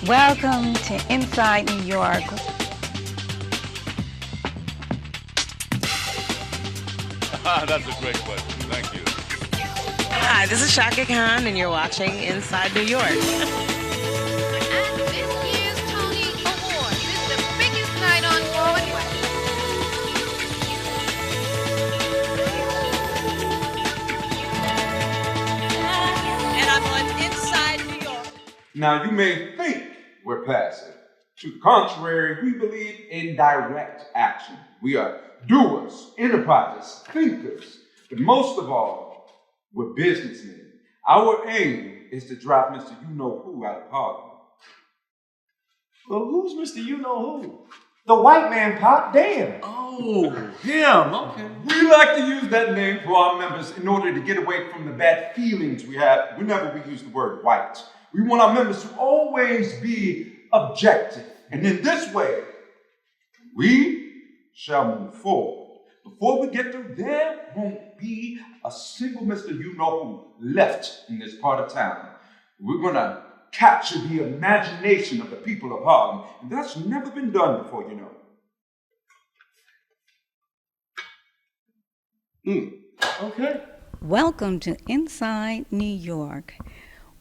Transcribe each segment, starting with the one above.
Welcome to Inside New York. That's a great question. Thank you. Hi, this is Shaka Khan, and you're watching Inside New York. And this year's Tony Awards is the biggest night on Broadway. And I'm on Inside New York. Now, you may think we're passive. To the contrary, we believe in direct action. We are doers, enterprisers, thinkers, but most of all, we're businessmen. Our aim is to drop Mr. You-Know-Who out of Harlem. Well, who's Mr. You-Know-Who? The white man, Pop. Damn. Oh, him. Okay. We like to use that name for our members in order to get away from the bad feelings we have whenever we use the word white. We want our members to always be objective. And in this way, we shall move forward. Before we get there, there won't be a single Mr. You-Know-Who left in this part of town. We're going to capture the imagination of the people of Harlem. And that's never been done before, you know. Okay. Welcome to Inside New York.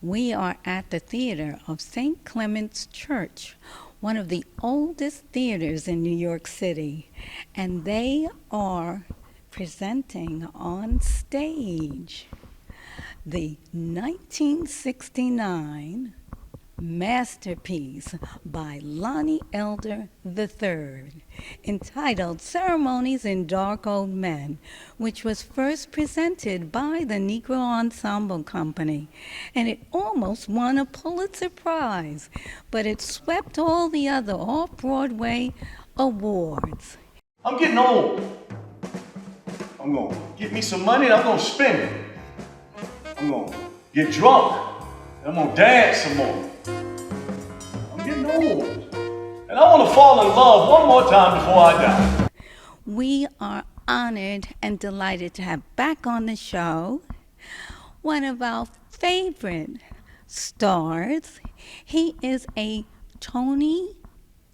We are at the theater of St. Clement's Church, one of the oldest theaters in New York City, and they are presenting on stage the 1969 masterpiece by Lonne Elder III, entitled Ceremonies in Dark Old Men, which was first presented by the Negro Ensemble Company, and it almost won a Pulitzer Prize, but it swept all the other off-Broadway awards. I'm getting old. I'm gonna get me some money and I'm gonna spend it. I'm gonna get drunk and I'm gonna dance some more. I'm getting old. And I wanna fall in love one more time before I die. We are honored and delighted to have back on the show one of our favorite stars. He is a Tony,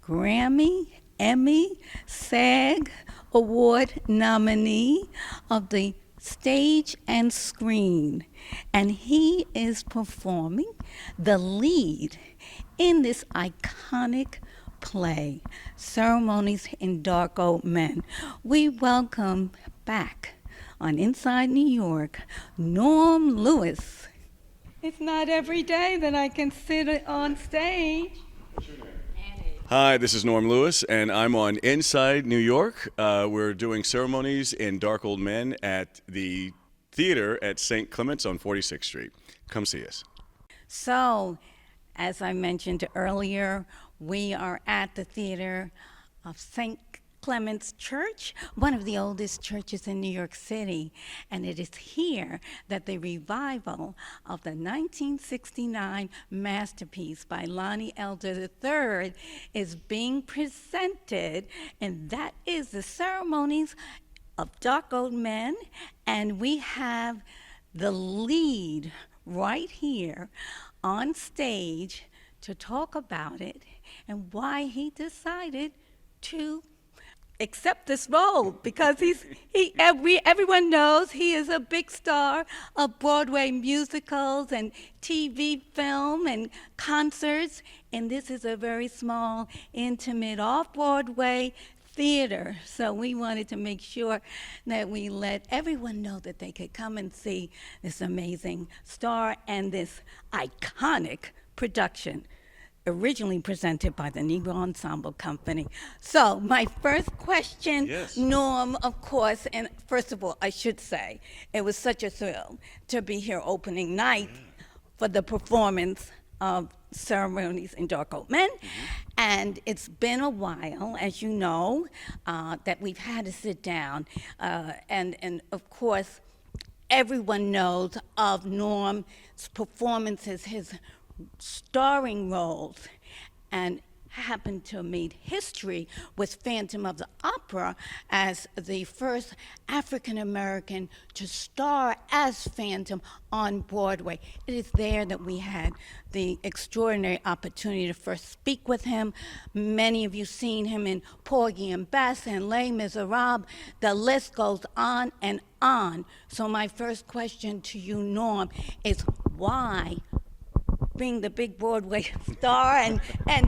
Grammy, Emmy, SAG Award nominee of the stage and screen, and he is performing the lead in this iconic play, Ceremonies in Dark Old Men. We welcome back on Inside New York, Norm Lewis. It's not every day that I can sit on stage. Hi, this is Norm Lewis, and I'm on Inside New York. We're doing Ceremonies in Dark Old Men at the theater at St. Clement's on 46th Street. Come see us. So, as I mentioned earlier, we are at the theater of St. Clement's Church, one of the oldest churches in New York City, and it is here that the revival of the 1969 masterpiece by Lonne Elder III is being presented, and that is the Ceremonies of Dark Old Men, and we have the lead right here on stage to talk about it and why he decided to accept this role, because everyone knows he is a big star of Broadway musicals and TV, film, and concerts, and this is a very small, intimate, off-Broadway theater. So we wanted to make sure that we let everyone know that they could come and see this amazing star and this iconic production, originally presented by the Negro Ensemble Company. So my first question, Yes. Norm, of course, and first of all, I should say, it was such a thrill to be here opening night for the performance of Ceremonies in Dark Old Men. And it's been a while, as you know, that we've had to sit down. And of course, everyone knows of Norm's performances, his starring roles, and happened to have made history with Phantom of the Opera as the first African American to star as Phantom on Broadway. It is there that we had the extraordinary opportunity to first speak with him. Many of you seen him in Porgy and Bess and Les Miserables. The list goes on and on. So my first question to you, Norm, is why, being the big Broadway star and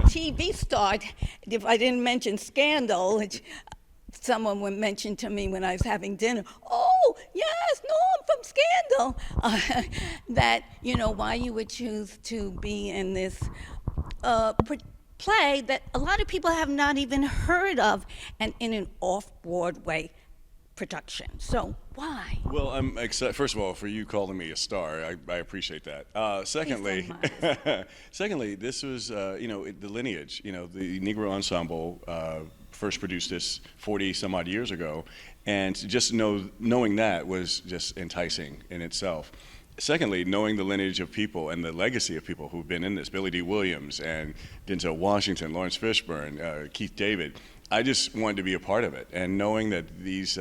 TV star, if I didn't mention Scandal, which someone would mention to me when I was having dinner, oh, yes, Norm from Scandal, that, you know, why you would choose to be in this play that a lot of people have not even heard of, and in an off-Broadway production. So why? Well, I'm excited, first of all, for you calling me a star. I appreciate that. Secondly, secondly, this was, you know, the lineage. You know, the Negro Ensemble first produced this 40 some odd years ago, and just knowing that was just enticing in itself. Secondly, knowing the lineage of people and the legacy of people who've been in this, Billy D. Williams and Denzel Washington, Lawrence Fishburne, Keith David, I just wanted to be a part of it. And knowing that these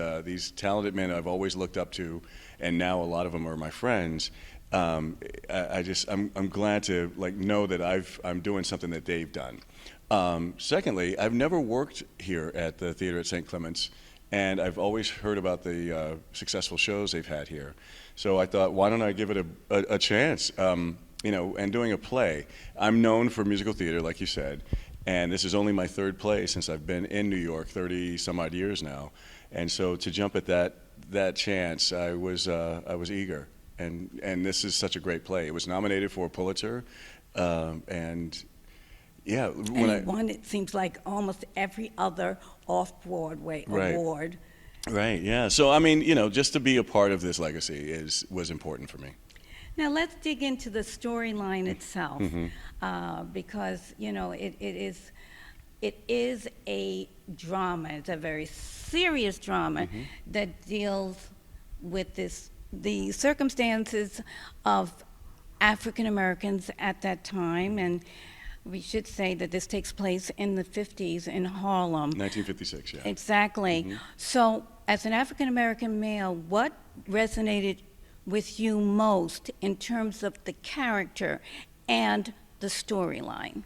talented men I've always looked up to, and now a lot of them are my friends, I'm glad to know that I'm doing something that they've done. Secondly, I've never worked here at the theater at St. Clement's, and I've always heard about the successful shows they've had here. So I thought, why don't I give it a chance? You know, and doing a play. I'm known for musical theater, like you said, and this is only my third play since I've been in New York, 30 some odd years now. And so to jump at that chance, I was eager. And this is such a great play. It was nominated for a Pulitzer, and yeah, when and won, it seems like almost every other off-Broadway award. Right, yeah. So, I mean, you know, just to be a part of this legacy was important for me. Now, let's dig into the storyline itself, because, you know, it is a drama. It's a very serious drama that deals with the circumstances of African Americans at that time, and we should say that this takes place in the 50s in Harlem. 1956, yeah. Exactly. So, as an African American male, what resonated with you most in terms of the character and the storyline?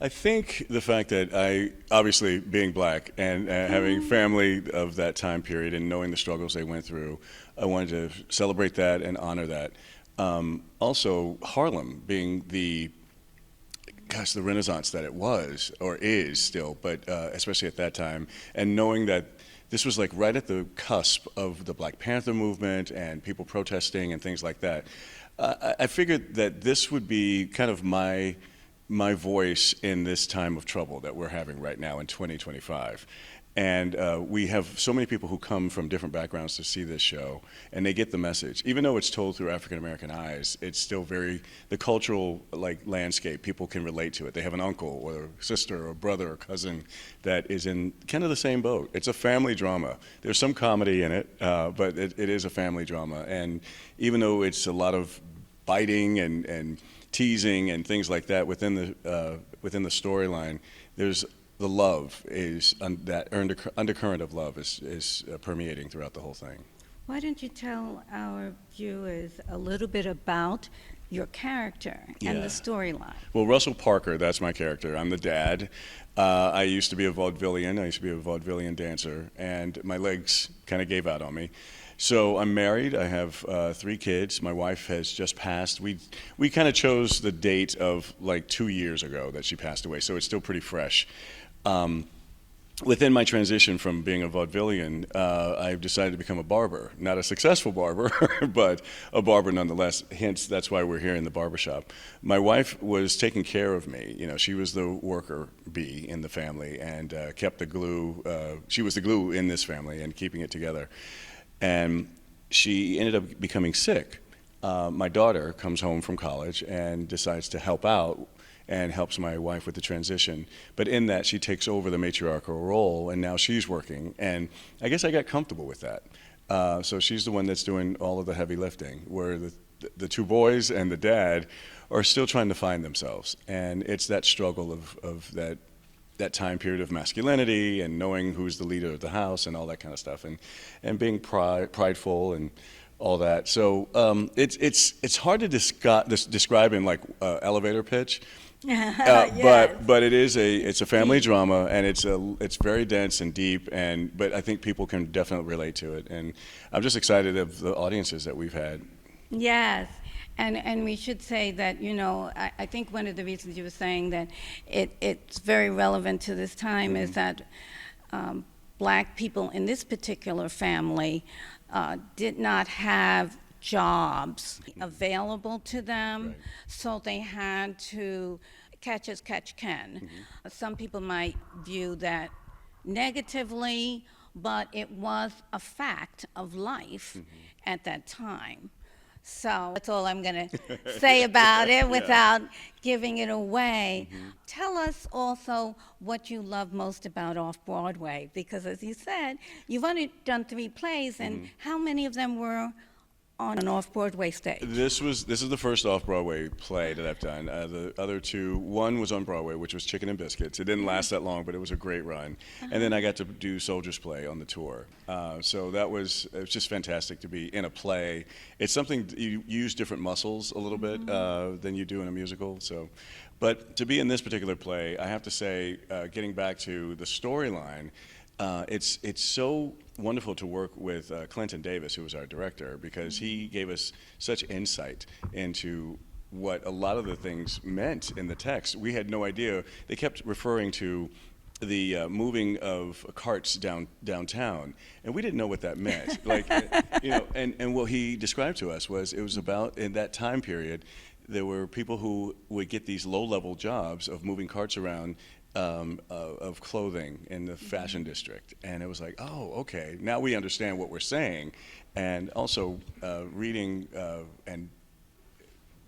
I think the fact that I, obviously being black and having family of that time period and knowing the struggles they went through, I wanted to celebrate that and honor that. Also, Harlem being the Renaissance that it was, or is still, but especially at that time, and knowing that this was like right at the cusp of the Black Panther movement and people protesting and things like that. I figured that this would be kind of my voice in this time of trouble that we're having right now in 2025. And we have so many people who come from different backgrounds to see this show, and they get the message. Even though it's told through African American eyes, it's still the cultural landscape, people can relate to it. They have an uncle or a sister or brother or cousin that is in kind of the same boat. It's a family drama. There's some comedy in it, but it is a family drama. And even though it's a lot of biting and teasing and things like that within the storyline, there's the love is that undercurrent of love is permeating throughout the whole thing. Why don't you tell our viewers a little bit about your character and the storyline? Well, Russell Parker, that's my character. I'm the dad. I used to be a vaudevillian. I used to be a vaudevillian dancer, and my legs kind of gave out on me. So I'm married. I have 3 kids. My wife has just passed. We kind of chose the date of 2 years ago that she passed away, so it's still pretty fresh. Within my transition from being a vaudevillian, I've decided to become a barber. Not a successful barber, but a barber nonetheless. Hence, that's why we're here in the barbershop. My wife was taking care of me. You know, she was the worker bee in the family and kept the glue. She was the glue in this family and keeping it together. And she ended up becoming sick. My daughter comes home from college and decides to help out and helps my wife with the transition. But in that, she takes over the matriarchal role, and now she's working. And I guess I got comfortable with that. So she's the one that's doing all of the heavy lifting, where the 2 boys and the dad are still trying to find themselves. And it's that struggle of that that time period of masculinity and knowing who's the leader of the house and all that kind of stuff, and being prideful and all that. So it's hard to describe in like elevator pitch. Yes. But it's a family drama, and it's very dense and deep, but I think people can definitely relate to it, and I'm just excited of the audiences that we've had. Yes, and we should say that, I think one of the reasons you were saying that it's very relevant to this time is that Black people in this particular family did not have jobs available to them, Right. so they had to catch as catch can. Some people might view that negatively, but it was a fact of life at that time. So that's all I'm going to say about it without giving it away. Tell us also what you love most about Off-Broadway, because as you said, you've only done 3 plays, and how many of them were on an Off-Broadway stage? This is the first off-Broadway play that I've done. The other 2, one was on Broadway, which was Chicken and Biscuits. It didn't last that long, but it was a great run. And then I got to do Soldier's Play on the tour. So it was just fantastic to be in a play. It's something you use different muscles a little bit than you do in a musical. But to be in this particular play, I have to say, getting back to the storyline, it's so wonderful to work with Clement Davis, who was our director, because he gave us such insight into what a lot of the things meant in the text. We had no idea. They kept referring to the moving of carts downtown, and we didn't know what that meant. Like, and what he described to us was it was about, in that time period, there were people who would get these low-level jobs of moving carts around of clothing in the fashion district, and it was like, oh, okay, now we understand what we're saying. And also reading and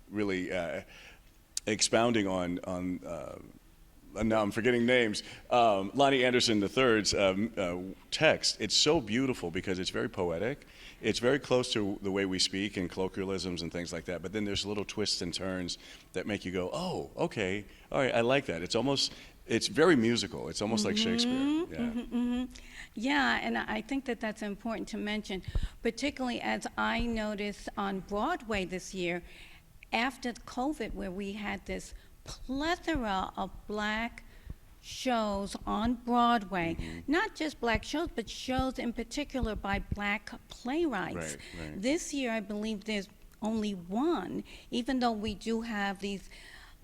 really expounding on now I'm forgetting names, Lonnie Anderson III's text. It's so beautiful because it's very poetic. It's very close to the way we speak and colloquialisms and things like that, but then there's little twists and turns that make you go, oh, okay, all right, I like that. It's very musical. It's almost like Shakespeare. Yeah. Yeah, and I think that that's important to mention, particularly as I noticed on Broadway this year, after COVID, where we had this plethora of Black shows on Broadway, not just Black shows, but shows in particular by Black playwrights. Right. This year, I believe there's only one, even though we do have these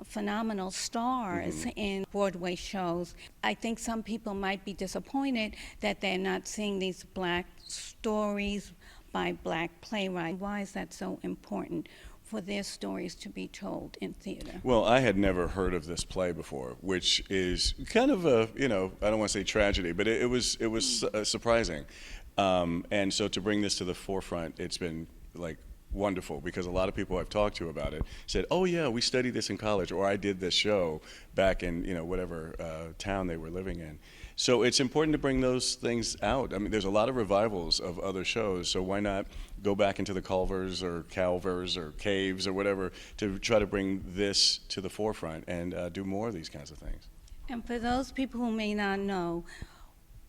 phenomenal stars in Broadway shows. I think some people might be disappointed that they're not seeing these Black stories by Black playwrights. Why is that so important for their stories to be told in theater? Well, I had never heard of this play before, which is kind of a, I don't want to say tragedy, but it was surprising. And so to bring this to the forefront, it's been like wonderful, because a lot of people I've talked to about it said, oh yeah, we studied this in college, or I did this show back in whatever town they were living in. So it's important to bring those things out. I mean, there's a lot of revivals of other shows, so why not go back into the Culvers or Calvers or Caves or whatever to try to bring this to the forefront and do more of these kinds of things. And for those people who may not know,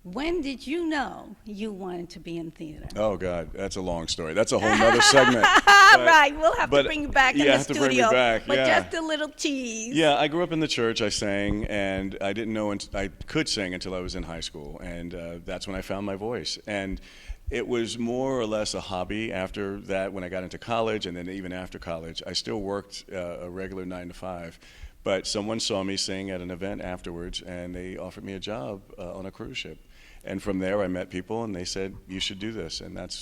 when did you know you wanted to be in theater? Oh God, that's a long story. That's a whole nother segment. Right, we'll have to bring you back in the have to bring me studio. back, but yeah. just a little tease. Yeah, I grew up in the church. I sang, and I didn't know I could sing until I was in high school, and that's when I found my voice. And it was more or less a hobby after that. When I got into college, and then even after college, I still worked a regular 9 to 5. But someone saw me sing at an event afterwards, and they offered me a job on a cruise ship. And from there, I met people, and they said, you should do this. And that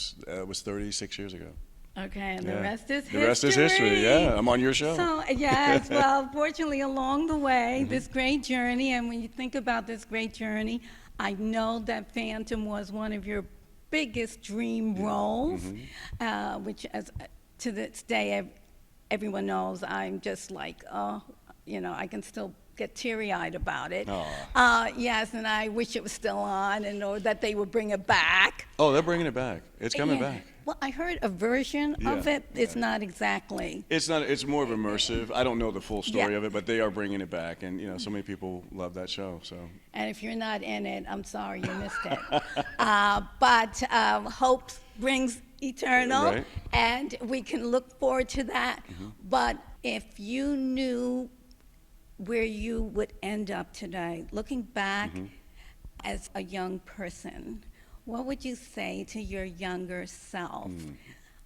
was 36 years ago. Okay, and Yeah. the rest is history. The rest is history, yeah. I'm on your show. So, yes, well, fortunately, along the way, this great journey, and when you think about this great journey, I know that Phantom was one of your biggest dream roles, which to this day, everyone knows I'm just like, I can still get teary-eyed about it. Yes, and I wish it was still on, or that they would bring it back. Oh, they're bringing it back. It's coming back. Well, I heard a version of Yeah, it. It's not exactly. It's not. It's more of immersive. I don't know the full story Yeah. of it, but they are bringing it back, and so many people love that show. So And if you're not in it, I'm sorry you missed it. But hope brings eternal, Right. and we can look forward to that. But if you knew where you would end up today, looking back as a young person, what would you say to your younger self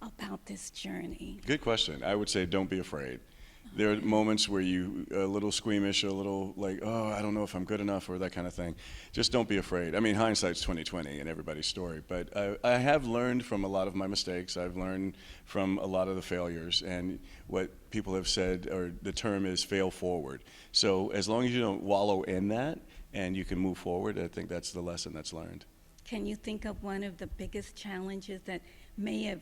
about this journey? good question. I would say don't be afraid. There are moments where you a little squeamish, a little like, oh, I don't know if I'm good enough, or that kind of thing. Just don't be afraid. I mean, hindsight's 20/20 in everybody's story, but I have learned from a lot of my mistakes. I've learned from a lot of the failures, and what people have said, or the term is fail forward. So as long as you don't wallow in that and you can move forward, I think that's the lesson that's learned. Can you think of one of the biggest challenges that may have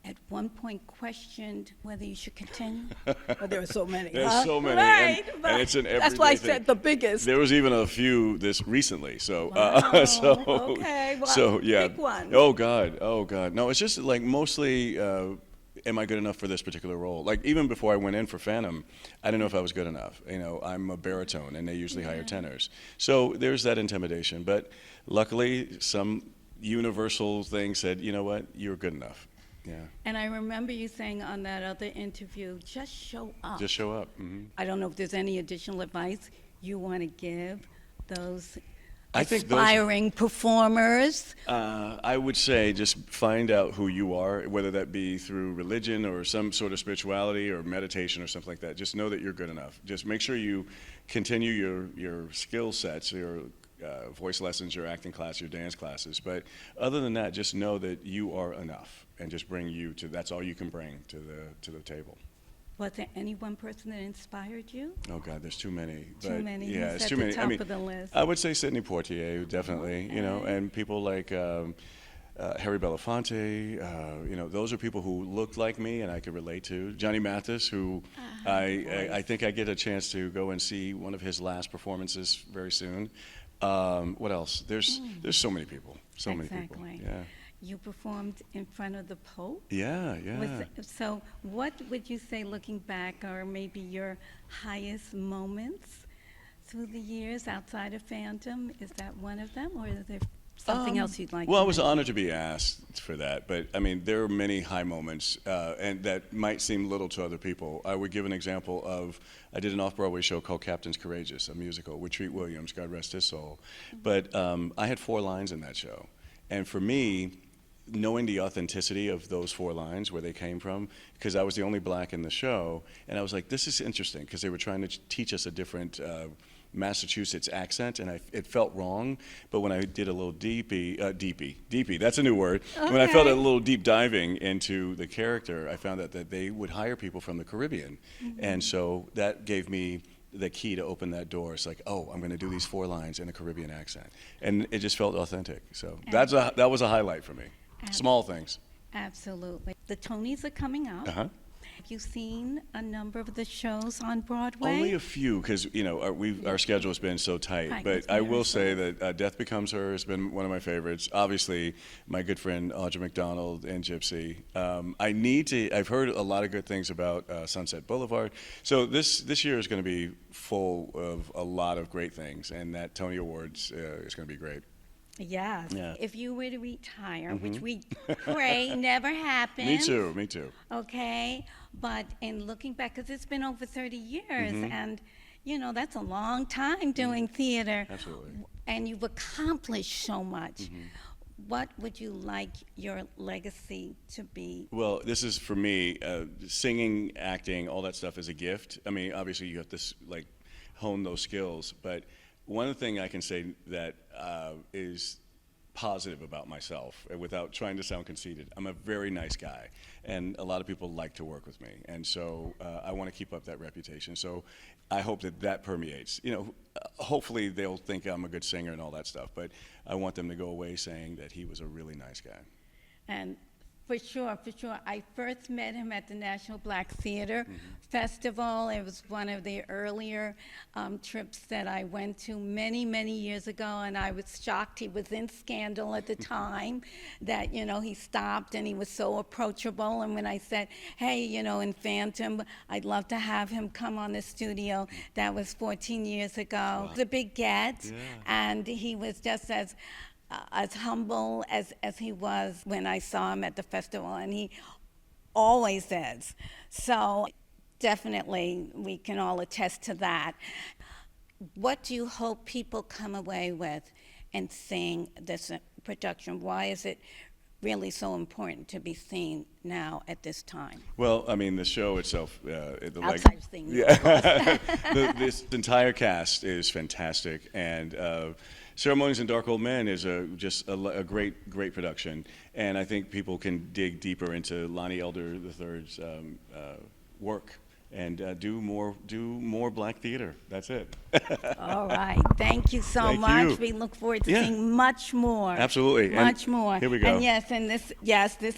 at one point questioned whether you should continue? Well, there are so many. There's huh? so many, Right, and but it's an that's why I everyday thing. said the biggest. There was even a few this recently. So, Wow, so, okay, well, so yeah. pick one. Oh God. No, it's just like mostly, am I good enough for this particular role? Like even before I went in for Phantom, I didn't know if I was good enough. I'm a baritone, and they usually hire tenors. So there's that intimidation. But luckily, some universal thing said, you know what, you're good enough. Yeah. And I remember you saying on that other interview, just show up. Just show up. I don't know if there's any additional advice you want to give those I think those- aspiring performers. I would say just find out who you are, whether that be through religion or some sort of spirituality or meditation or something like that. Just know that you're good enough. Just make sure you continue your skill sets, your voice lessons, your acting class, your dance classes. But other than that, just know that you are enough, and just bring you to. That's all you can bring to the table. Was there any one person that inspired you? Oh God, there's too many. Too But many. Yeah, Who's it's at too the many. top I mean, of the list? I would say Sidney Poitier, definitely. And people like Harry Belafonte. Those are people who looked like me and I could relate to. Johnny Mathis, who I think I get a chance to go and see one of his last performances very soon. What else? There's so many people. So many people. Exactly. Yeah. You performed in front of the Pope. Yeah. So what would you say, looking back, are maybe your highest moments through the years outside of Phantom? Is that one of them, or is there something else you'd like Well, to I was mention? honored to be asked for that, but I mean, there are many high moments, and that might seem little to other people. I would give an example of, I did an off-Broadway show called Captain's Courageous, a musical with Treat Williams, God rest his soul. But I had 4 lines in that show, and for me, knowing the authenticity of those 4 lines, where they came from, because I was the only black in the show, and I was like, this is interesting, because they were trying to teach us a different Massachusetts accent, and it felt wrong. But when I did a little deepy, that's a new word. When I felt a Okay. little deep diving into the character, I found out that they would hire people from the Caribbean, and so that gave me the key to open that door. It's like, oh, I'm going to do these 4 lines in a Caribbean accent, and it just felt authentic. So that was a highlight for me. Small things. Absolutely. The Tonys are coming up. Uh-huh. Have you seen a number of the shows on Broadway? Only a few, because our schedule has been so tight. Right, But it's I been will very say short. that Death Becomes Her has been one of my favorites. Obviously, my good friend Audra McDonald and Gypsy. I've heard a lot of good things about Sunset Boulevard. So this year is going to be full of a lot of great things, and that Tony Awards is going to be great. Yes. Yeah. If you were to retire, which we pray never happens. Me too. Okay. But in looking back, because it's been over 30 years, and that's a long time doing theater. Absolutely. And you've accomplished so much. What would you like your legacy to be? Well, this is for me, singing, acting, all that stuff is a gift. I mean, obviously you have to hone those skills, but one thing I can say that is positive about myself, without trying to sound conceited, I'm a very nice guy, and a lot of people like to work with me, and so I want to keep up that reputation. So I hope that permeates. Hopefully they'll think I'm a good singer and all that stuff, but I want them to go away saying that he was a really nice guy. And For sure, for sure. I first met him at the National Black Theater Festival. It was one of the earlier trips that I went to many, many years ago, and I was shocked. He was in Scandal at the time, that, you know, he stopped and he was so approachable. And when I said, hey, you know, in Phantom, I'd love to have him come on the studio, that was 14 years ago. Wow. It was a big get, and he was just as humble as he was when I saw him at the festival, and he always is. So definitely we can all attest to that. What do you hope people come away with in seeing this production? Why is it really so important to be seen now at this time? Well, I mean, the show itself, Outside of seeing you, of course. this entire cast is fantastic, and Ceremonies and Dark Old Men is just a great production, and I think people can dig deeper into Lonne Elder III's work and do more black theater. That's it. All right. Thank you so Thank much. you. We look forward to seeing much more. Absolutely. Much And more. here we go. And this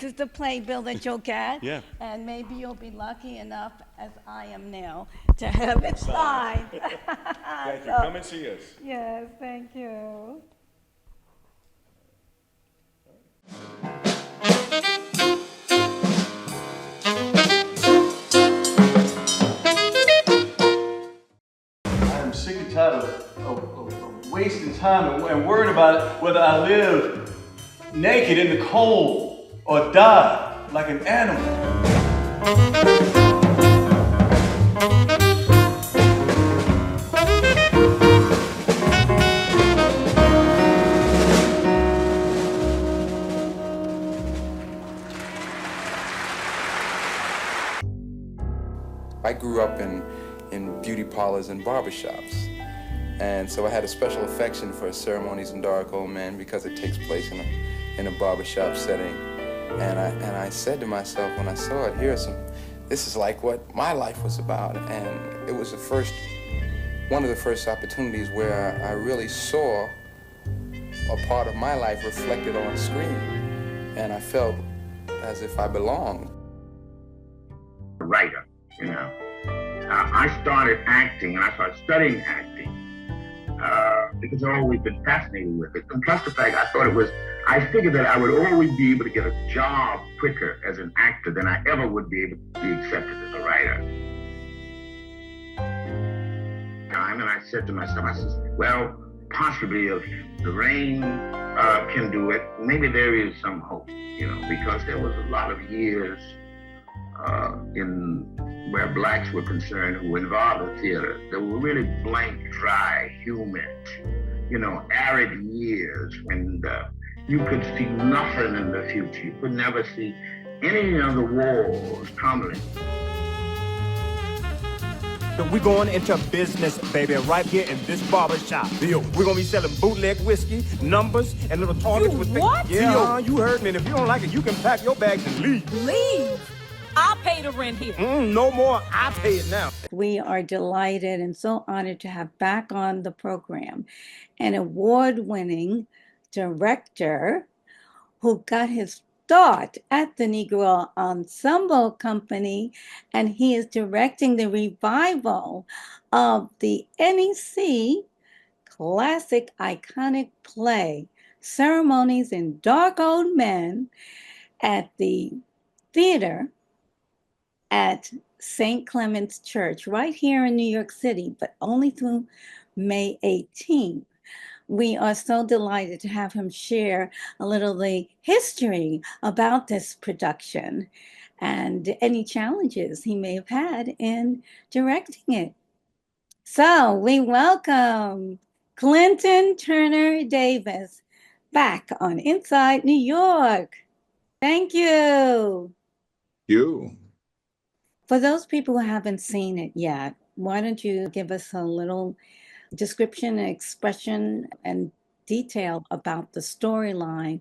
is the playbill that you'll get. Yeah. And maybe you'll be lucky enough, as I am now, to have it signed. Thank you. Come and see us. Yes, thank you. I'm sick and tired of wasting time and worrying about whether I live naked in the cold or die like an animal. I grew up in beauty parlors and barbershops, and so I had a special affection for Ceremonies and Dark Old Men because it takes place in a barbershop setting. And I said to myself when I saw it, this is like what my life was about. And it was one of the first opportunities where I really saw a part of my life reflected on screen, and I felt as if I belonged. Writer, you know. I started acting, and I started studying acting because I've always been fascinated with it. And plus the fact I figured that I would always be able to get a job quicker as an actor than I ever would be able to be accepted as a writer. And I said to myself, well, possibly if Lorraine can do it, maybe there is some hope, you know, because there was a lot of years where blacks were concerned who were involved in theater. They were really blank, dry, humid, you know, arid years when you could see nothing in the future. You could never see any of the walls tumbling. We're going into business, baby, right here in this barbershop. We're gonna be selling bootleg whiskey, numbers, and little toilets with what? Yeah, you heard me. And if you don't like it, you can pack your bags and leave. Leave? I'll pay the rent here. No more. I pay it now. We are delighted and so honored to have back on the program an award-winning director who got his start at the Negro Ensemble Company, and he is directing the revival of the NEC classic iconic play, Ceremonies and Dark Old Men, at the theater at St. Clement's Church right here in New York City, but only through May 18th. We are so delighted to have him share a little the history about this production and any challenges he may have had in directing it. So we welcome Clinton Turner Davis back on Inside New York. Thank you. For those people who haven't seen it yet, why don't you give us a little description, expression, and detail about the storyline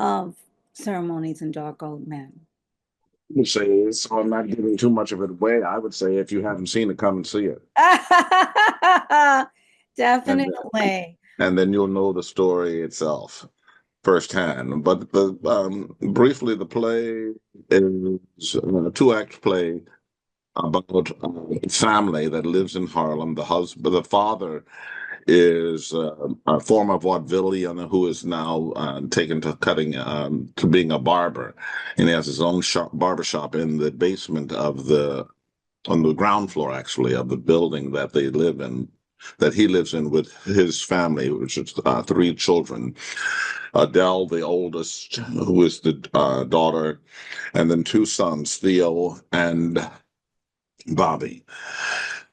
of Ceremonies and Dark Old Men? I would say, so I'm not giving too much of it away, I would say if you haven't seen it, come and see it. Definitely. And then you'll know the story itself. firsthand. But briefly, the play is a two-act play about a family that lives in Harlem. The father is a former vaudevillian who is now taken to to being a barber, and he has his own barber shop in the basement on the ground floor, actually, of the building that they live in, that he lives in with his family, which is three children. Adele, the oldest, who is the daughter, and then two sons, Theo and Bobby.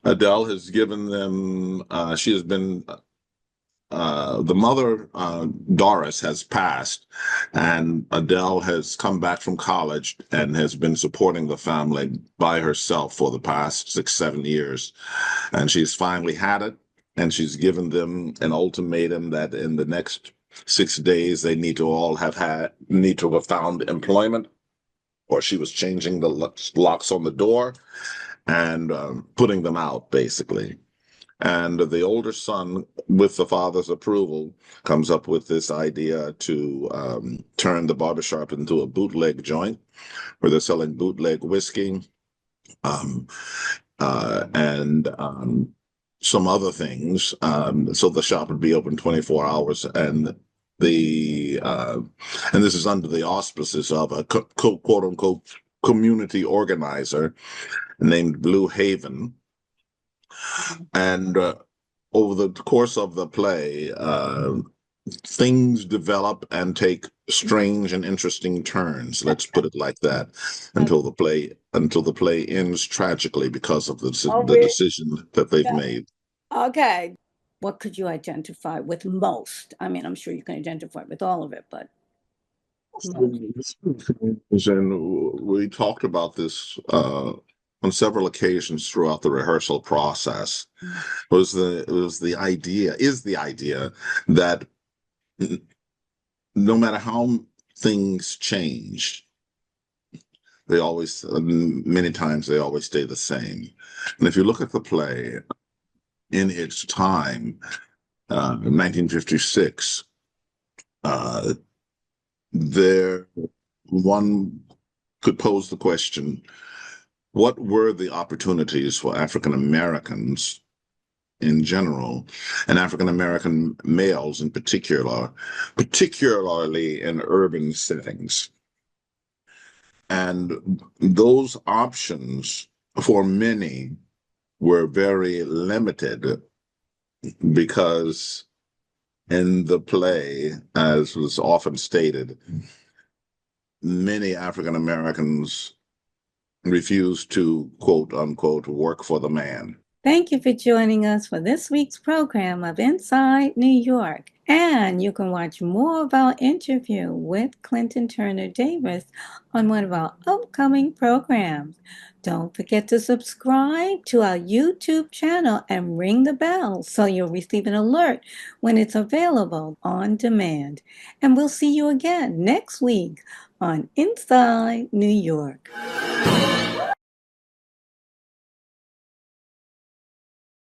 Adele has given them, she has been, the mother, Doris, has passed, and Adele has come back from college and has been supporting the family by herself for the past 6, 7 years. And she's finally had it, and she's given them an ultimatum that in the next 6 days they need to have found employment, or she was changing the locks on the door and putting them out, basically. And the older son, with the father's approval, comes up with this idea to turn the barbershop into a bootleg joint where they're selling bootleg whiskey and some other things. So the shop would be open 24 hours, and and this is under the auspices of a quote unquote community organizer named Blue Haven. And over the course of the play, things develop and take strange and interesting turns. Let's put it like that, until the play ends tragically because of the decision that they've made. Okay. What could you identify with most? I mean, I'm sure you can identify with all of it, but And we talked about this on several occasions throughout the rehearsal process. Is the idea that no matter how things change, many times they always stay the same. And if you look at the play in its time, in 1956, one could pose the question, what were the opportunities for African Americans in general, and African American males in particularly in urban settings? And those options for many were very limited, because in the play, as was often stated, many African Americans refused to, quote unquote, work for the man. thank you for joining us for this week's program of Inside New York. And you can watch more of our interview with Clinton Turner Davis on one of our upcoming programs. Don't forget to subscribe to our YouTube channel and ring the bell so you'll receive an alert when it's available on demand. And we'll see you again next week on Inside New York.